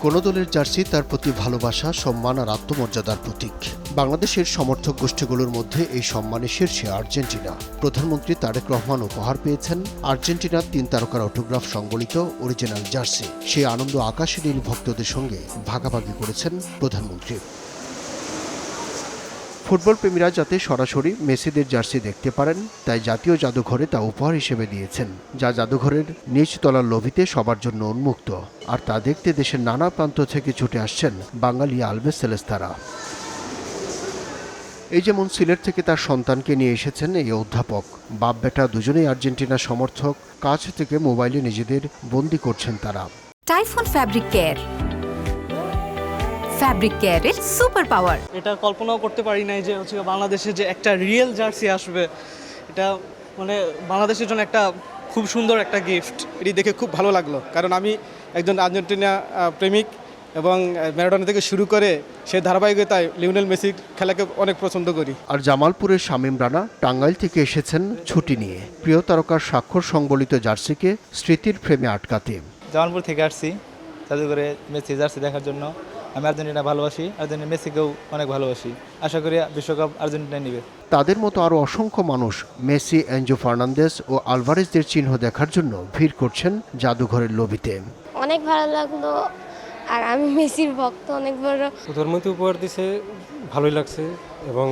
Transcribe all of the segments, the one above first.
কোনো দলের জার্সি তার প্রতি ভালোবাসা, সম্মান আর আত্মমর্যাদার প্রতীক। বাংলাদেশের সমর্থক গোষ্ঠীগুলোর মধ্যে এই সম্মানে শীর্ষে আর্জেন্টিনা। প্রধানমন্ত্রী তারেক রহমান উপহার পেয়েছেন আর্জেন্টিনার 3 তারকার অটোগ্রাফ সংবলিত অরিজিনাল জার্সি। সেই আনন্দ আকাশে নীল ভক্তদের সঙ্গে ভাগাভাগি করেছেন প্রধানমন্ত্রী। ফুটবল প্রেমীরা যাতে সরাসরি মেসিদের জার্সি দেখতে পারেন, তাই জাতীয় জাদুঘরে তা উপহার হিসেবে দিয়েছেন, যা জাদুঘরের নিচ তলার লবিতে সবার জন্য উন্মুক্ত। আর তা দেখতে দেশের নানা প্রান্ত থেকে ছুটে আসছেন বাঙালি আলবেসেলেস্তারা। এই যেমন সিলেট থেকে তার সন্তানকে নিয়ে এসেছেন এই অধ্যাপক। বাপ বেটা দুজনেই আর্জেন্টিনা সমর্থক। কাছ থেকে মোবাইলে নিজেদের বন্দী করছেন তারা। টাইফুন ফ্যাব্রিক কেয়ার, ফ্যাব্রিক কেয়ারের সুপার পাওয়ার। এটা কল্পনাও করতে পারি নাই যে বাংলাদেশে যে একটা রিয়েল জার্সি আসবে। এটা মানে বাংলাদেশের জন্য একটা খুব সুন্দর একটা গিফট। এটি দেখে খুব ভালো লাগলো, কারণ আমি একজন আর্জেন্টিনা প্রেমিক এবং ম্যারাডোনা থেকে শুরু করে সে ধারাবাহিকতায় লিওনেল মেসির খেলাকে অনেক পছন্দ করি। আর জামালপুরের শামীম রানা টাঙ্গাইল থেকে এসেছেন ছুটি নিয়ে প্রিয় তারকার স্বাক্ষর সংবলিত জার্সিকে স্মৃতির ফ্রেমে আটকাতে। জামালপুর থেকে আসছি জাদুঘরে মেসি জার্সি দেখার জন্য। আমি আর্জেন্টিনা ভালোবাসি, আর্জেন্টিনা মেসিকেও অনেক ভালোবাসি। আশা করি বিশ্বকাপ আর্জেন্টিনা নেবে। তাদের মতো আরও অসংখ্য মানুষ মেসি, এনজো ফার্নান্দেজ ও আলভারেজদের চিহ্ন দেখার জন্য ভিড় করছেন জাদুঘরের লবিতে। অনেক ভালো লাগলো, আর আমি মেসির ভক্ত অনেক বড়। প্রধানমন্ত্রী উপহার দিছে, ভালোই লাগছে এবং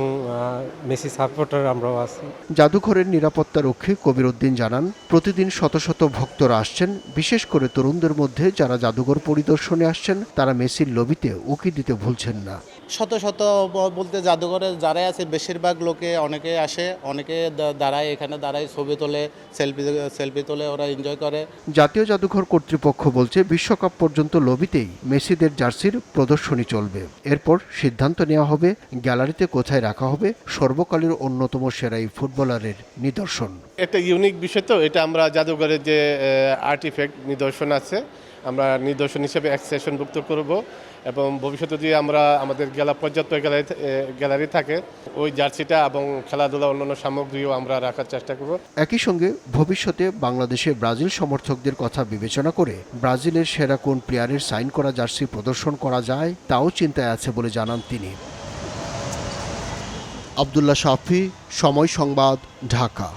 মেসি সাপোর্টার আমরাও আছি। জাদুঘরের নিরাপত্তা রক্ষী কবির উদ্দিন জানান, প্রতিদিন শত শত ভক্তরা আসছেন। বিশেষ করে তরুণদের মধ্যে যারা জাদুঘর পরিদর্শনে আসছেন, তারা মেসির লবিতে উকি দিতে ভুলছেন না। শত শত বলতে জাদুঘরে যারাই আছে বেশিরভাগ লোকে অনেকে আসে, অনেকে দাঁড়ায়, এখানে দাঁড়ায় ছবি তোলে, সেলফি তোলে, ওরা এনজয় করে। জাতীয় জাদুঘর কর্তৃপক্ষ বলছে বিশ্বকাপ পর্যন্ত লবিতেই মেসিদের জার্সির প্রদর্শনী চলবে। এরপর সিদ্ধান্ত নেওয়া হবে গ্যালারিতে কোথায় রাখা হবে সর্বকালের অন্যতম সেরা এই ফুটবলারের নিদর্শন। একটা ইউনিক বিষয়, তো এটা আমরা জাদুঘরের যে আর্টিফ্যাক্ট নিদর্শন আছে, আমরা নিদর্শন হিসেবে এক্সেশনভুক্ত করব এবং ভবিষ্যতে যদি আমরা আমাদের পর্যাপ্ত গ্যালারি থাকে, ওই জার্সিটা এবং খেলাধুলা অন্যান্য সামগ্রীও আমরা রাখার চেষ্টা করব। একই সঙ্গে ভবিষ্যতে বাংলাদেশে ব্রাজিল সমর্থকদের কথা বিবেচনা করে ব্রাজিলের সেরা কোন প্লেয়ারের সাইন করা জার্সি প্রদর্শন করা যায় তাও চিন্তায় আছে বলে জানান তিনি। আব্দুল্লাহ শাফি, সময় সংবাদ, ঢাকা।